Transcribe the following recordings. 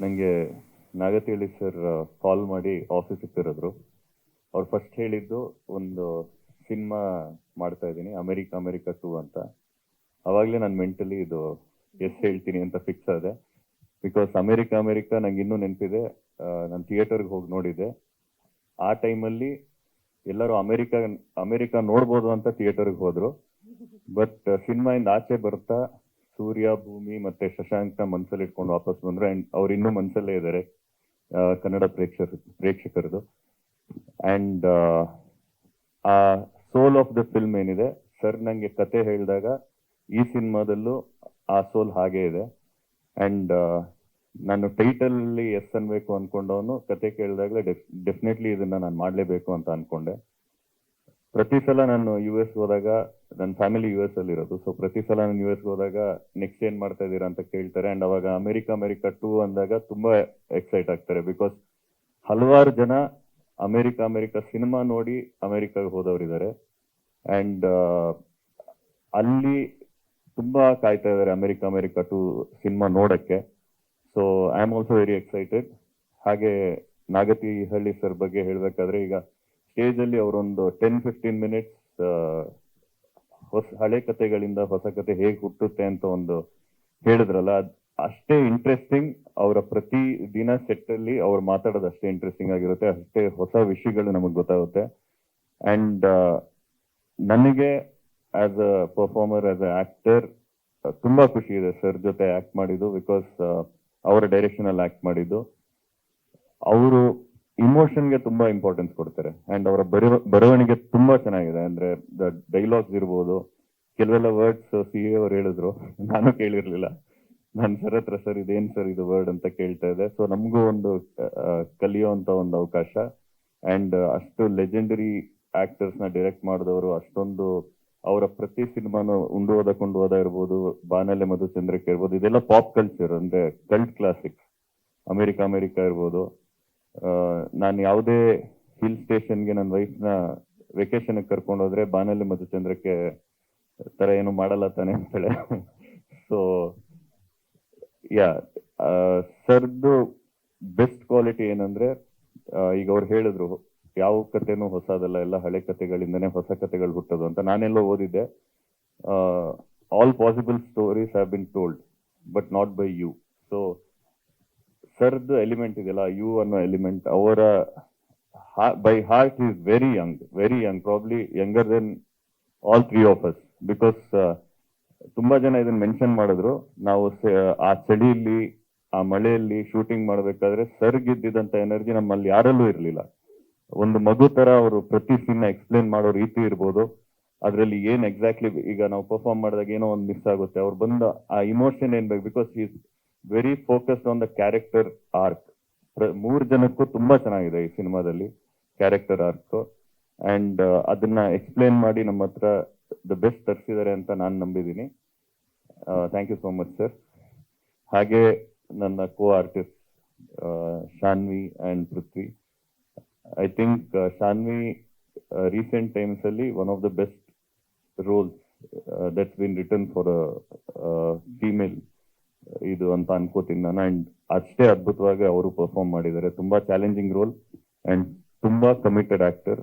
ನನಗೆ Nagathihalli sir call ಮಾಡಿ ಆಫೀಸಿಗೆ ಕರೆದ್ರು. ಅವ್ರು ಫಸ್ಟ್ ಹೇಳಿದ್ದು ಒಂದು ಸಿನಿಮಾ ಮಾಡ್ತಾ ಇದ್ದೀನಿ, ಅಮೆರಿಕಾ 2 ಅಂತ. ಅವಾಗಲೇ ನಾನು ಮೆಂಟಲಿ ಇದು ಎಸ್ ಹೇಳ್ತೀನಿ ಅಂತ ಫಿಕ್ಸ್ ಆದೆ. ಬಿಕಾಸ್ ಅಮೆರಿಕಾ ನಂಗೆ ಇನ್ನೂ ನೆನಪಿದೆ. ನಾನು ಥಿಯೇಟರ್ಗೆ ಹೋಗಿ ನೋಡಿದ್ದೆ. ಆ ಟೈಮಲ್ಲಿ ಎಲ್ಲರೂ ಅಮೆರಿಕಾ ನೋಡ್ಬೋದು ಅಂತ ಥಿಯೇಟರ್ಗೆ ಹೋದ್ರು. ಬಟ್ ಸಿನಿಮಾಯಿಂದ ಆಚೆ ಬರ್ತಾ ಸೂರ್ಯ, ಭೂಮಿ ಮತ್ತೆ ಶಶಾಂಕ್ನ ಮನಸ್ಸಲ್ಲಿ ಇಟ್ಕೊಂಡು ವಾಪಸ್ ಬಂದ್ರು. ಅಂಡ್ ಅವ್ರು ಇನ್ನೂ ಮನಸ್ಸಲ್ಲೇ ಇದ್ದಾರೆ ಕನ್ನಡ ಪ್ರೇಕ್ಷಕರದು. ಅಂಡ್ ಆ ಸೋಲ್ ಆಫ್ ದ ಫಿಲ್ಮ್ ಏನಿದೆ, ಸರ್ ನಂಗೆ ಕತೆ ಹೇಳಿದಾಗ ಈ ಸಿನಿಮಾದಲ್ಲೂ ಆ ಸೋಲ್ ಹಾಗೆ ಇದೆ. ಅಂಡ್ ನಾನು ಟೈಟಲ್ ಅಲ್ಲಿ ಎಸ್ ಅನ್ಬೇಕು ಅನ್ಕೊಂಡವನು ಕತೆ ಕೇಳಿದಾಗಲೇ ಡೆಫಿನೆಟ್ಲಿ ಇದನ್ನ ನಾನು ಮಾಡಲೇಬೇಕು ಅಂತ ಅನ್ಕೊಂಡೆ. ಪ್ರತಿ ಸಲ ನಾನು US ಹೋದಾಗ, ನನ್ನ ಫ್ಯಾಮಿಲಿ US ಅಲ್ಲಿ ಇರೋದು, ಸೊ ಪ್ರತಿ ಸಲ ನಾನು US ಹೋದಾಗ ನೆಕ್ಸ್ಟ್ ಏನ್ ಮಾಡ್ತಾ ಇದ್ದೀರಾ ಅಂತ ಕೇಳ್ತಾರೆ. ಅಂಡ್ ಅವಾಗ ಅಮೆರಿಕಾ 2 ಅಂದಾಗ ತುಂಬಾ ಎಕ್ಸೈಟ್ ಆಗ್ತಾರೆ. ಬಿಕಾಸ್ ಹಲವಾರು ಜನ ಅಮೆರಿಕಾ ಸಿನಿಮಾ ನೋಡಿ ಅಮೆರಿಕಾಗೆ ಹೋದವರಿದ್ದಾರೆ. ಅಂಡ್ ಅಲ್ಲಿ ತುಂಬಾ ಕಾಯ್ತಾ ಇದ್ದಾರೆ ಅಮೆರಿಕಾ 2 ಸಿನಿಮಾ ನೋಡಕ್ಕೆ. So I am also very excited. ಹಾಗೆ ನಾಗತಿಹಳ್ಳಿ ಸರ್ ಬಗ್ಗೆ ಹೇಳ್ಬೇಕಾದ್ರೆ, ಈಗ ಸ್ಟೇಜ್ ಅಲ್ಲಿ ಅವರೊಂದು 10-15 ಮಿನಿಟ್ಸ್ ಹಳೆ ಕತೆಗಳಿಂದ ಹೊಸ ಕತೆ ಹೇಗೆ ಹುಟ್ಟುತ್ತೆ ಅಂತ ಒಂದು ಹೇಳಿದ್ರಲ್ಲ, ಅಷ್ಟೇ ಇಂಟ್ರೆಸ್ಟಿಂಗ್. ಅವರ ಪ್ರತಿ ದಿನ ಸೆಟ್ ಅಲ್ಲಿ ಅವ್ರು ಮಾತಾಡೋದು ಅಷ್ಟೇ ಇಂಟ್ರೆಸ್ಟಿಂಗ್ ಆಗಿರುತ್ತೆ, ಅಷ್ಟೇ ಹೊಸ ವಿಷಯಗಳು ನಮಗೆ ಗೊತ್ತಾಗುತ್ತೆ. ಅಂಡ್ ನನಗೆ as a performer, as a actor ತುಂಬಾ ಖುಷಿ ಇದೆ ಸರ್ ಜೊತೆ ಆಕ್ಟ್ ಮಾಡಿದ್ದು. ಬಿಕಾಸ್ ಅವರ ಡೈರೆಕ್ಷನ್ ಅಲ್ಲಿ ಆಕ್ಟ್ ಮಾಡಿದ್ದು. ಅವರು ಇಮೋಷನ್ಗೆ ತುಂಬಾ ಇಂಪಾರ್ಟೆನ್ಸ್ ಕೊಡ್ತಾರೆ. ಅಂಡ್ ಅವರ ಬರವಣಿಗೆ ತುಂಬಾ ಚೆನ್ನಾಗಿದೆ. ಅಂದ್ರೆ ಡೈಲಾಗ್ಸ್ ಇರ್ಬೋದು, ಕೆಲವೆಲ್ಲ ವರ್ಡ್ಸ್ CA ಅವ್ರು ಹೇಳಿದ್ರು, ನಾನು ಕೇಳಿರ್ಲಿಲ್ಲ. ನಾನು ಸರ್ ಹತ್ರ, ಸರ್ ಇದೇನ್ ಸರ್ ಇದು ವರ್ಡ್ ಅಂತ ಕೇಳ್ತಾ ಇದೆ. ಸೊ ನಮಗೂ ಒಂದು ಕಲಿಯುವಂತ ಒಂದು ಅವಕಾಶ. ಅಂಡ್ ಅಷ್ಟು ಲೆಜೆಂಡರಿ ಆಕ್ಟರ್ಸ್ ನ ಡೈರೆಕ್ಟ್ ಮಾಡಿದವರು, ಅಷ್ಟೊಂದು ಅವರ ಪ್ರತಿ ಸಿನಿಮಾನು ಕೊಂಡು ಹೋದ ಇರ್ಬೋದು, ಬಾನಲೆ ಮಧುಚಂದ್ರಕ್ಕೆ ಇರ್ಬೋದು, ಇದೆಲ್ಲ ಪಾಪ್ ಕಲ್ಚರ್, ಅಂದ್ರೆ ಕಲ್ಟ್ ಕ್ಲಾಸಿಕ್ಸ್. ಅಮೆರಿಕಾ ಇರ್ಬೋದು. ನಾನು ಯಾವುದೇ ಹಿಲ್ ಸ್ಟೇಷನ್ಗೆ ನನ್ನ ವೈಫ್ನ ವೆಕೇಶನ್ ಕರ್ಕೊಂಡು ಹೋದ್ರೆ ಬಾನಲೆ ಮಧುಚಂದ್ರಕ್ಕೆ ತರ ಏನು ಮಾಡಲ್ಲ ತಾನೆ ಅಂತೇಳಿ. ಸೊ ಯಾ, ಸರ್ದು ಬೆಸ್ಟ್ ಕ್ವಾಲಿಟಿ ಏನಂದ್ರೆ, ಈಗ ಅವ್ರು ಹೇಳಿದ್ರು ಯಾವ ಕತೆನೂ ಹೊಸದಲ್ಲ, ಎಲ್ಲ ಹಳೆ ಕತೆಗಳಿಂದನೇ ಹೊಸ ಕತೆಗಳು ಹುಟ್ಟೋದು ಅಂತ. ನಾನೆಲ್ಲೋ ಓದಿದ್ದೆ, all possible stories have been told but not by you. So ಸರ್ದು ಎಲಿಮೆಂಟ್ ಇದೆಯಲ್ಲ, ಯು ಅನ್ನೋ ಎಲಿಮೆಂಟ್, ಅವರ by heart is very young, probably younger than all 3 of us. Because ತುಂಬಾ ಜನ ಇದನ್ನ ಮೆನ್ಷನ್ ಮಾಡಿದ್ರು. ನಾವು ಆ ಚಳಿಯಲ್ಲಿ, ಆ ಮಳೆಯಲ್ಲಿ ಶೂಟಿಂಗ್ ಮಾಡಬೇಕಾದ್ರೆ ಸರ್ಗಿದ್ದಂತ ಎನರ್ಜಿ ನಮ್ಮಲ್ಲಿ ಯಾರಲ್ಲೂ ಇರಲಿಲ್ಲ. ಒಂದು ಮಗು ತರ ಅವರು ಪ್ರತಿ ಸೀನ್ ಎಕ್ಸ್ಪ್ಲೇನ್ ಮಾಡೋ ರೀತಿ ಇರ್ಬೋದು, ಅದರಲ್ಲಿ ಏನ್ ಎಕ್ಸಾಕ್ಟ್ಲಿ ಈಗ ನಾವು ಪರ್ಫಾರ್ಮ್ ಮಾಡಿದಾಗ ಏನೋ ಒಂದು ಮಿಸ್ ಆಗುತ್ತೆ, ಅವ್ರು ಬಂದ ಆ ಇಮೋಷನ್ ಏನ್ ಬೇಕು. Because is very focused on the character arc. 3 ಜನಕ್ಕೂ ತುಂಬಾ ಚೆನ್ನಾಗಿದೆ ಈ ಸಿನಿಮಾದಲ್ಲಿ ಕ್ಯಾರೆಕ್ಟರ್ ಆರ್ಕ್. ಅಂಡ್ ಅದನ್ನ ಎಕ್ಸ್ಪ್ಲೇನ್ ಮಾಡಿ ನಮ್ಮ ಹತ್ರ ದ ಬೆಸ್ಟ್ ತರಿಸಿದ್ದಾರೆ ಅಂತ ನಾನು ನಂಬಿದ್ದೀನಿ. Thank you so much sir. ಹಾಗೆ ನನ್ನ co artist Shanvi and Prithvi. I think Shanvi recent times ಅಲ್ಲಿ one of the best roles that's been return for female ಇದು ಅಂತ ಅನ್ಕೋತೀನಿ ನಾನು. ಅಂಡ್ ಅಷ್ಟೇ ಅದ್ಭುತವಾಗಿ ಅವರು ಪರ್ಫಾರ್ಮ್ ಮಾಡಿದ್ದಾರೆ. ತುಂಬಾ ಚಾಲೆಂಜಿಂಗ್ ರೋಲ್ ಅಂಡ್ ತುಂಬಾ ಕಮಿಟೆಡ್ ಆಕ್ಟರ್.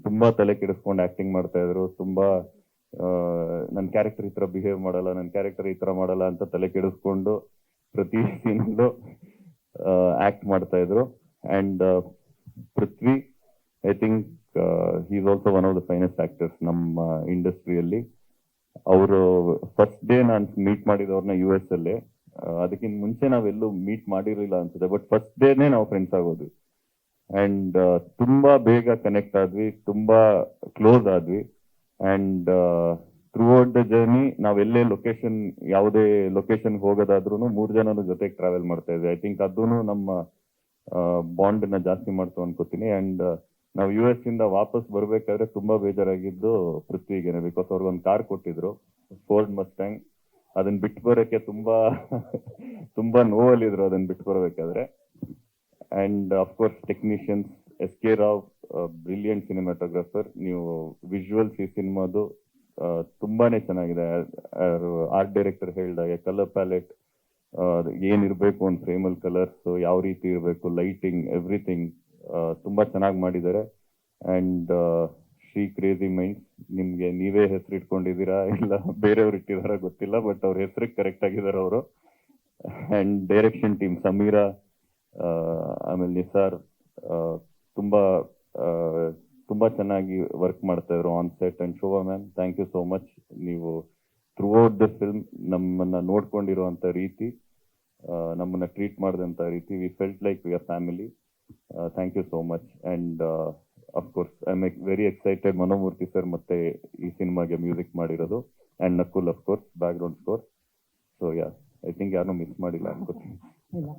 ತುಂಬಾ ತಲೆ ಕೆಡಿಸ್ಕೊಂಡು ಆಕ್ಟಿಂಗ್ ಮಾಡ್ತಾ ಇದ್ರು. ತುಂಬಾ ನನ್ನ ಕ್ಯಾರೆಕ್ಟರ್ ಈ ತರ ಬಿಹೇವ್ ಮಾಡಲ್ಲ, ನನ್ನ ಕ್ಯಾರೆಕ್ಟರ್ ಈ ತರ ಮಾಡಲ್ಲ ಅಂತ ತಲೆ ಕೆಡಿಸ್ಕೊಂಡು ಪ್ರತಿ ಸೀನಲ್ಲೂ ಆಕ್ಟ್ ಮಾಡ್ತಾ ಇದ್ರು. And Prithvi, I think is also one of the finest actors ನಮ್ಮ ಇಂಡಸ್ಟ್ರಿಯಲ್ಲಿ. ಅವರು ಫಸ್ಟ್ ಡೇ ನಾನು ಮೀಟ್ ಮಾಡಿದವ್ರನ್ನ US ಅಲ್ಲಿ, ಅದಕ್ಕಿಂತ ಮುಂಚೆ ನಾವೆಲ್ಲೂ ಮೀಟ್ ಮಾಡಿರಲಿಲ್ಲ ಅನ್ಸುತ್ತೆ, ಬಟ್ ಫಸ್ಟ್ ಡೇನೆ ನಾವು ಫ್ರೆಂಡ್ಸ್ ಆಗೋದ್ವಿ. ಅಂಡ್ ತುಂಬಾ ಬೇಗ ಕನೆಕ್ಟ್ ಆದ್ವಿ, ತುಂಬಾ ಕ್ಲೋಸ್ ಆದ್ವಿ. And through out the journey ನಾವೆಲ್ಲೇ ಯಾವುದೇ ಲೊಕೇಶನ್ ಹೋಗೋದಾದ್ರೂ 3 ಜನನು ಜೊತೆಗೆ ಟ್ರಾವೆಲ್ ಮಾಡ್ತಾ ಇದ್ವಿ. ಐ ಥಿಂಕ್ ಅದೂ ನಮ್ಮ ಬಾಂಡ್ ನ ಜಾಸ್ತಿ ಮಾಡ್ತು ಅನ್ಕೋತೀನಿ. ಅಂಡ್ ನಾವು US ಇಂದ ವಾಪಸ್ ಬರ್ಬೇಕಾದ್ರೆ ತುಂಬಾ ಬೇಜಾರಾಗಿದ್ದು ಪೃಥ್ವಿಗೆನೆ. ಬಿಕಾಸ್ ಅವ್ರಿಗೊಂದು ಕಾರ್ ಕೊಟ್ಟಿದ್ರು, ಫೋರ್ಡ್ ಮಸ್ಟ್ಯಾಂಗ್. ಅದನ್ನ ಬಿಟ್ಟು ಬರೋಕೆ ತುಂಬಾ ನೋವಲ್ಲಿದ್ರು ಅದನ್ನ ಬಿಟ್ಟು ಬರಬೇಕಾದ್ರೆ. And of course technicians, SK Rao, brilliant cinematographer. ನೀವು ವಿಜುವಲ್ಸ್ ಈ ಸಿನಿಮಾದು ತುಂಬಾನೇ ಚೆನ್ನಾಗಿದೆ. ಆರ್ಟ್ ಡೈರೆಕ್ಟರ್ ಹೇಳಿದಾಗೆ ಕಲರ್ ಪ್ಯಾಲೆಟ್ ಏನಿರಬೇಕು ಒಂದು ಫ್ರೇಮಲ್ಲಿ ಕಲರ್ಸ್ ಯಾವ ರೀತಿ ಇರಬೇಕು, ಲೈಟಿಂಗ್, ಎವ್ರಿಥಿಂಗ್ ತುಂಬ ಚೆನ್ನಾಗಿ ಮಾಡಿದ್ದಾರೆ. ಆ್ಯಂಡ್ ಶ್ರೀ ಕ್ರೇಜಿ ಮೈಂಡ್ಸ್, ನಿಮಗೆ ನೀವೇ ಹೆಸರು ಇಟ್ಕೊಂಡಿದ್ದೀರಾ ಇಲ್ಲ ಬೇರೆಯವ್ರು ಇಟ್ಟಿದಾರ ಗೊತ್ತಿಲ್ಲ, ಬಟ್ ಅವ್ರ ಹೆಸರಿಗೆ ಕರೆಕ್ಟ್ ಆಗಿದ್ದಾರೆ ಅವರು. ಆ್ಯಂಡ್ ಡೈರೆಕ್ಷನ್ ಟೀಮ್ ಸಮೀರಾ, ಆಮೇಲೆ ನಿಸಾರ್, ತುಂಬ ತುಂಬ ಚೆನ್ನಾಗಿ ವರ್ಕ್ ಮಾಡ್ತಾ ಇದ್ರು on set. And Shobha ma'am, thank you so much. ನೀವು ಥ್ರೂ ಔಟ್ ದ ಫಿಲ್ಮ್ ನಮ್ಮನ್ನು ನೋಡ್ಕೊಂಡಿರುವಂಥ ರೀತಿ, ನಮ್ಮನ್ನು ಟ್ರೀಟ್ ಮಾಡಿದಂಥ ರೀತಿ, we felt like we are family. Thank you so much. And of course I am very excited, Manomurthy sir ಮತ್ತೆ ಈ ಸಿನಿಮಾಗೆ ಮ್ಯೂಸಿಕ್ ಮಾಡಿರೋದು. And Nakul of course background score. So yeah, I think ಯಾರನ್ನೂ ಮಿಸ್ ಮಾಡಿಲ್ಲ ಅನ್ಕೋತೀನಿ.